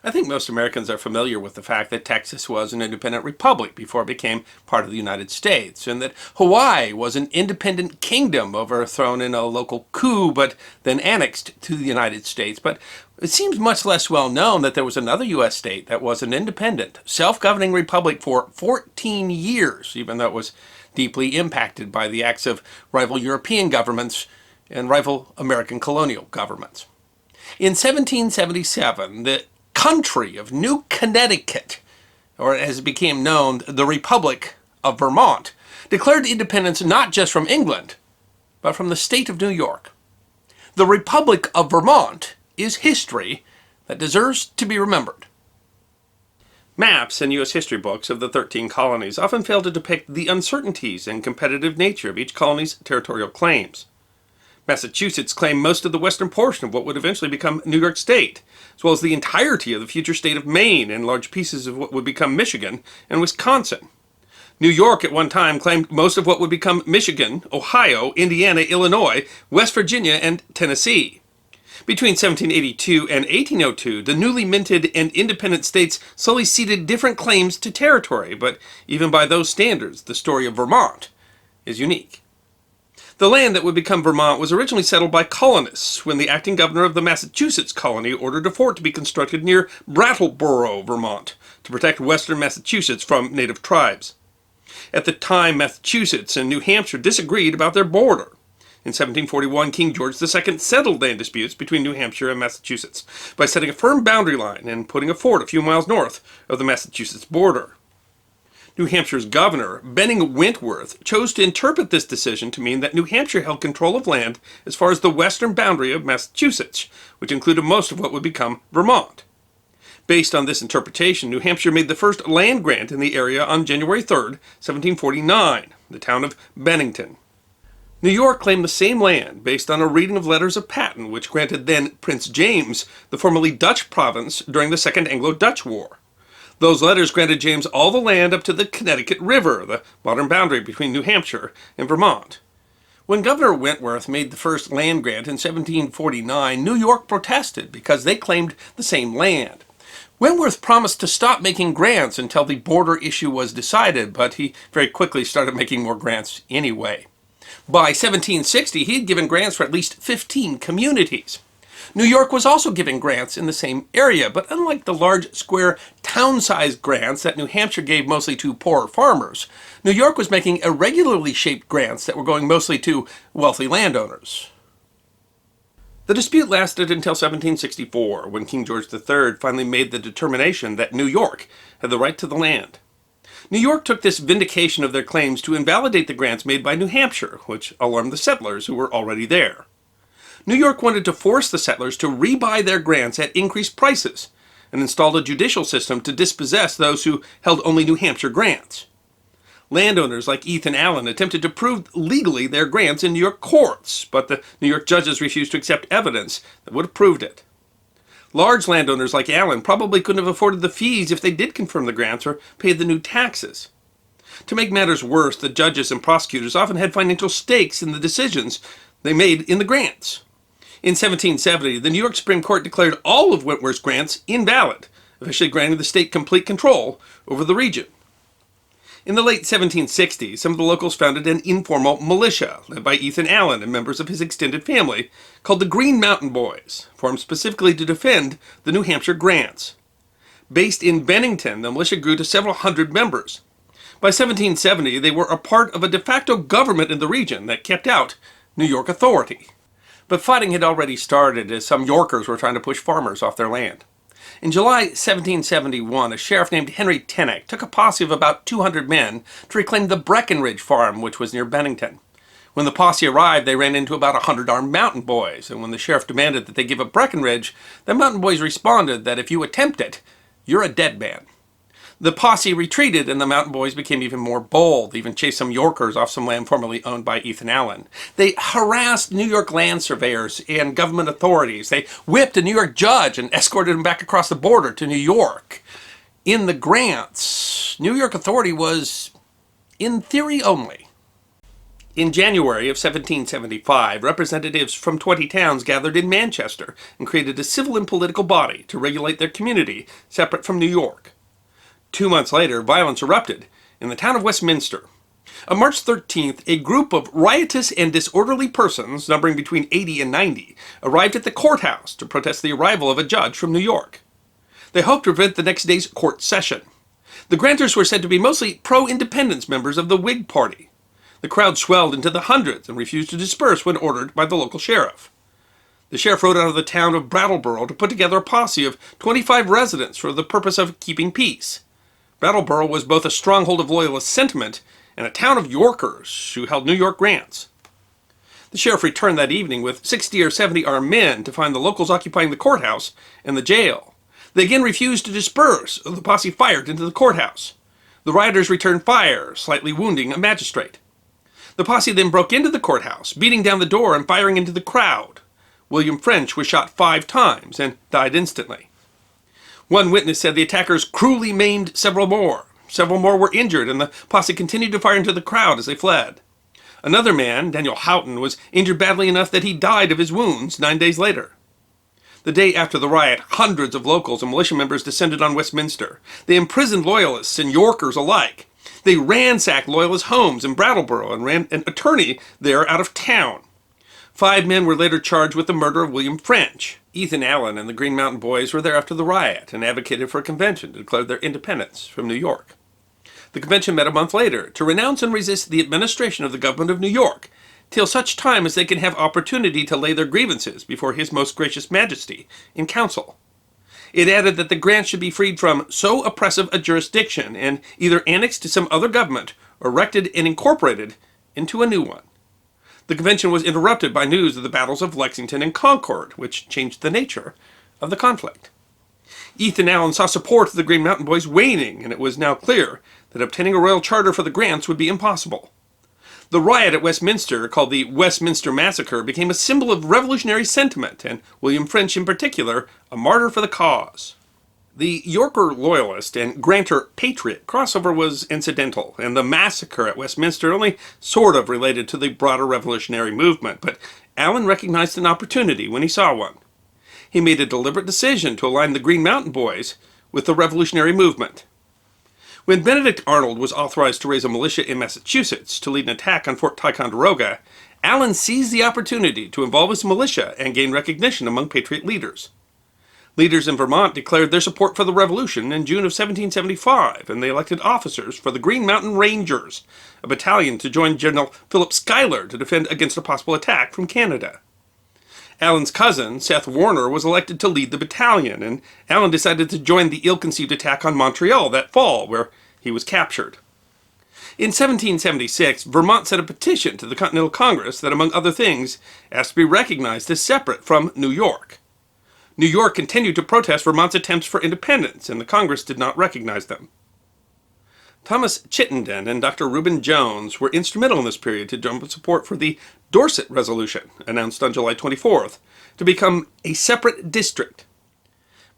I think most Americans are familiar with the fact that Texas was an independent republic before it became part of the United States, and that Hawaii was an independent kingdom overthrown in a local coup but then annexed to the United States. But it seems much less well known that there was another U.S. state that was an independent, self-governing republic for 14 years, even though it was deeply impacted by the acts of rival European governments and rival American colonial governments. In 1777, the country of New Connecticut, or as it became known, the Republic of Vermont, declared independence not just from England, but from the state of New York. The Republic of Vermont is history that deserves to be remembered. Maps and U.S. history books of the 13 colonies often fail to depict the uncertainties and competitive nature of each colony's territorial claims. Massachusetts claimed most of the western portion of what would eventually become New York State, as well as the entirety of the future state of Maine and large pieces of what would become Michigan and Wisconsin. New York at one time claimed most of what would become Michigan, Ohio, Indiana, Illinois, West Virginia, and Tennessee. Between 1782 and 1802, the newly minted and independent states slowly ceded different claims to territory, but even by those standards, the story of Vermont is unique. The land that would become Vermont was originally settled by colonists when the acting governor of the Massachusetts colony ordered a fort to be constructed near Brattleboro, Vermont, to protect western Massachusetts from native tribes. At the time, Massachusetts and New Hampshire disagreed about their border. In 1741, King George II settled land disputes between New Hampshire and Massachusetts by setting a firm boundary line and putting a fort a few miles north of the Massachusetts border. New Hampshire's governor, Benning Wentworth, chose to interpret this decision to mean that New Hampshire held control of land as far as the western boundary of Massachusetts, which included most of what would become Vermont. Based on this interpretation, New Hampshire made the first land grant in the area on January 3, 1749, the town of Bennington. New York claimed the same land based on a reading of letters of patent which granted then Prince James the formerly Dutch province during the Second Anglo-Dutch War. Those letters granted James all the land up to the Connecticut River, the modern boundary between New Hampshire and Vermont. When Governor Wentworth made the first land grant in 1749, New York protested because they claimed the same land. Wentworth promised to stop making grants until the border issue was decided, but he very quickly started making more grants anyway. By 1760, he had given grants for at least 15 communities. New York was also giving grants in the same area, but unlike the large, square, town-sized grants that New Hampshire gave mostly to poorer farmers, New York was making irregularly shaped grants that were going mostly to wealthy landowners. The dispute lasted until 1764, when King George III finally made the determination that New York had the right to the land. New York took this vindication of their claims to invalidate the grants made by New Hampshire, which alarmed the settlers who were already there. New York wanted to force the settlers to rebuy their grants at increased prices and installed a judicial system to dispossess those who held only New Hampshire grants. Landowners like Ethan Allen attempted to prove legally their grants in New York courts, but the New York judges refused to accept evidence that would have proved it. Large landowners like Allen probably couldn't have afforded the fees if they did confirm the grants or pay the new taxes. To make matters worse, the judges and prosecutors often had financial stakes in the decisions they made in the grants. In 1770, the New York Supreme Court declared all of Wentworth's grants invalid, officially granting the state complete control over the region. In the late 1760s, some of the locals founded an informal militia, led by Ethan Allen and members of his extended family, called the Green Mountain Boys, formed specifically to defend the New Hampshire grants. Based in Bennington, the militia grew to several hundred members. By 1770, they were a part of a de facto government in the region that kept out New York authority. But fighting had already started as some Yorkers were trying to push farmers off their land. In July 1771, a sheriff named Henry Tennick took a posse of about 200 men to reclaim the Breckenridge farm, which was near Bennington. When the posse arrived, they ran into about 100 armed mountain boys, and when the sheriff demanded that they give up Breckenridge, the mountain boys responded that if you attempt it, you're a dead man. The posse retreated, and the mountain boys became even more bold, even chased some Yorkers off some land formerly owned by Ethan Allen. They harassed New York land surveyors and government authorities. They whipped a New York judge and escorted him back across the border to New York. In the grants, New York authority was in theory only. In January of 1775, representatives from 20 towns gathered in Manchester and created a civil and political body to regulate their community, separate from New York. 2 months later, violence erupted in the town of Westminster. On March 13th, a group of riotous and disorderly persons, numbering between 80 and 90, arrived at the courthouse to protest the arrival of a judge from New York. They hoped to prevent the next day's court session. The grantors were said to be mostly pro-independence members of the Whig Party. The crowd swelled into the hundreds and refused to disperse when ordered by the local sheriff. The sheriff rode out of the town of Brattleboro to put together a posse of 25 residents for the purpose of keeping peace. Brattleboro was both a stronghold of Loyalist sentiment and a town of Yorkers who held New York grants. The sheriff returned that evening with 60 or 70 armed men to find the locals occupying the courthouse and the jail. They again refused to disperse, so the posse fired into the courthouse. The rioters returned fire, slightly wounding a magistrate. The posse then broke into the courthouse, beating down the door and firing into the crowd. William French was shot 5 times and died instantly. One witness said the attackers cruelly maimed several more. Several more were injured, and the posse continued to fire into the crowd as they fled. Another man, Daniel Houghton, was injured badly enough that he died of his wounds 9 days later. The day after the riot, hundreds of locals and militia members descended on Westminster. They imprisoned Loyalists and Yorkers alike. They ransacked Loyalist homes in Brattleboro and ran an attorney there out of town. 5 men were later charged with the murder of William French. Ethan Allen and the Green Mountain Boys were there after the riot and advocated for a convention to declare their independence from New York. The convention met a month later to renounce and resist the administration of the government of New York, till such time as they can have opportunity to lay their grievances before His Most Gracious Majesty in council. It added that the grants should be freed from so oppressive a jurisdiction and either annexed to some other government or erected and incorporated into a new one. The convention was interrupted by news of the battles of Lexington and Concord, which changed the nature of the conflict. Ethan Allen saw support of the Green Mountain Boys waning, and it was now clear that obtaining a royal charter for the grants would be impossible. The riot at Westminster, called the Westminster Massacre, became a symbol of revolutionary sentiment, and William French in particular, a martyr for the cause. The Yorker Loyalist and Granter Patriot crossover was incidental, and the massacre at Westminster only sort of related to the broader revolutionary movement, but Allen recognized an opportunity when he saw one. He made a deliberate decision to align the Green Mountain Boys with the revolutionary movement. When Benedict Arnold was authorized to raise a militia in Massachusetts to lead an attack on Fort Ticonderoga, Allen seized the opportunity to involve his militia and gain recognition among Patriot leaders. Leaders in Vermont declared their support for the Revolution in June of 1775, and they elected officers for the Green Mountain Rangers, a battalion to join General Philip Schuyler to defend against a possible attack from Canada. Allen's cousin, Seth Warner, was elected to lead the battalion, and Allen decided to join the ill-conceived attack on Montreal that fall, where he was captured. In 1776, Vermont sent a petition to the Continental Congress that, among other things, asked to be recognized as separate from New York. New York continued to protest Vermont's attempts for independence, and the Congress did not recognize them. Thomas Chittenden and Dr. Reuben Jones were instrumental in this period to drum up support for the Dorset Resolution, announced on July 24th, to become a separate district.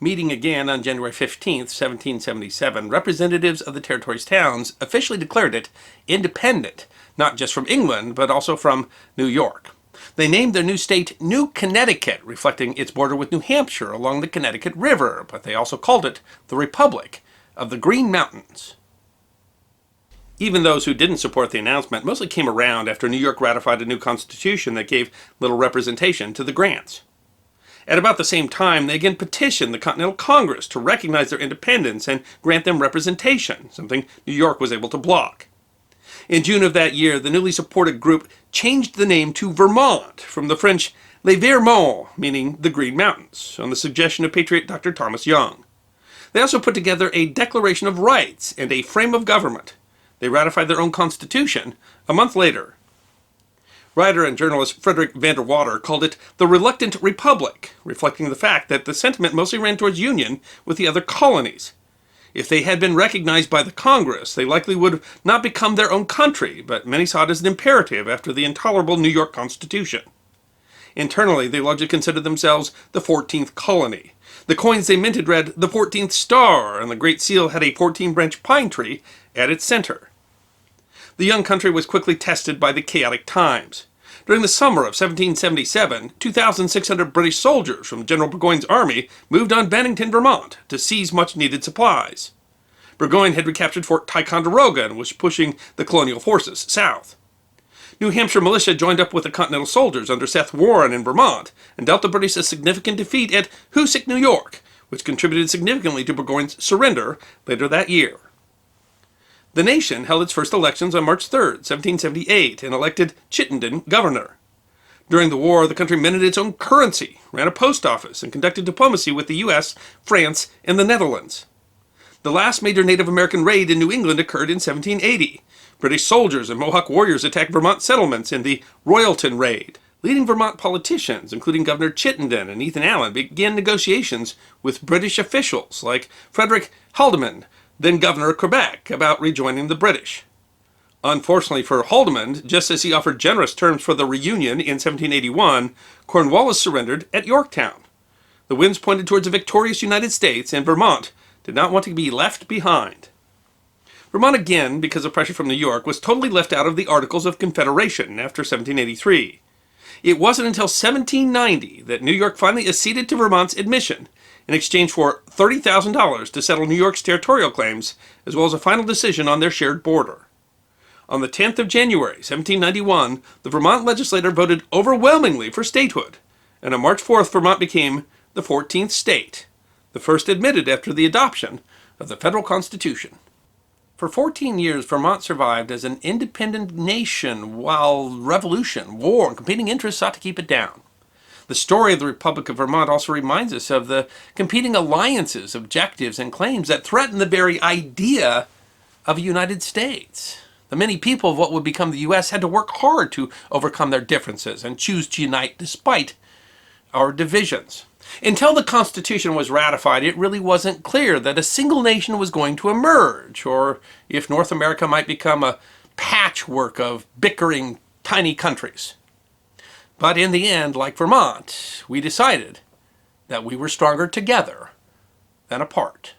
Meeting again on January 15th, 1777, representatives of the Territory's towns officially declared it independent, not just from England, but also from New York. They named their new state New Connecticut, reflecting its border with New Hampshire along the Connecticut River, but they also called it the Republic of the Green Mountains. Even those who didn't support the announcement mostly came around after New York ratified a new constitution that gave little representation to the grants. At about the same time, they again petitioned the Continental Congress to recognize their independence and grant them representation, something New York was able to block. In June of that year, the newly supported group changed the name to Vermont, from the French Les Vermonts, meaning the Green Mountains, on the suggestion of patriot Dr. Thomas Young. They also put together a Declaration of Rights and a frame of government. They ratified their own constitution a month later. Writer and journalist Frederick Vander Water called it the Reluctant Republic, reflecting the fact that the sentiment mostly ran towards union with the other colonies. If they had been recognized by the Congress, they likely would have not become their own country, but many saw it as an imperative after the intolerable New York Constitution. Internally, they largely considered themselves the 14th colony. The coins they minted read the 14th Star, and the Great Seal had a 14-branch pine tree at its center. The young country was quickly tested by the chaotic times. During the summer of 1777, 2,600 British soldiers from General Burgoyne's army moved on Bennington, Vermont, to seize much-needed supplies. Burgoyne had recaptured Fort Ticonderoga and was pushing the colonial forces south. New Hampshire militia joined up with the Continental soldiers under Seth Warren in Vermont and dealt the British a significant defeat at Hoosick, New York, which contributed significantly to Burgoyne's surrender later that year. The nation held its first elections on March 3, 1778, and elected Chittenden governor. During the war, the country minted its own currency, ran a post office, and conducted diplomacy with the U.S., France, and the Netherlands. The last major Native American raid in New England occurred in 1780. British soldiers and Mohawk warriors attacked Vermont settlements in the Royalton Raid. Leading Vermont politicians, including Governor Chittenden and Ethan Allen, began negotiations with British officials like Frederick Haldimand, then governor of Quebec, about rejoining the British. Unfortunately for Haldimand, just as he offered generous terms for the reunion in 1781, Cornwallis surrendered at Yorktown. The winds pointed towards a victorious United States, and Vermont did not want to be left behind. Vermont again, because of pressure from New York, was totally left out of the Articles of Confederation after 1783. It wasn't until 1790 that New York finally acceded to Vermont's admission in exchange for $30,000 to settle New York's territorial claims, as well as a final decision on their shared border. On the 10th of January, 1791, the Vermont legislature voted overwhelmingly for statehood, and on March 4th, Vermont became the 14th state, the first admitted after the adoption of the federal Constitution. For 14 years, Vermont survived as an independent nation while revolution, war, and competing interests sought to keep it down. The story of the Republic of Vermont also reminds us of the competing alliances, objectives, and claims that threaten the very idea of a United States. The many people of what would become the U.S. had to work hard to overcome their differences and choose to unite despite our divisions. Until the Constitution was ratified, it really wasn't clear that a single nation was going to emerge, or if North America might become a patchwork of bickering tiny countries. But in the end, like Vermont, we decided that we were stronger together than apart.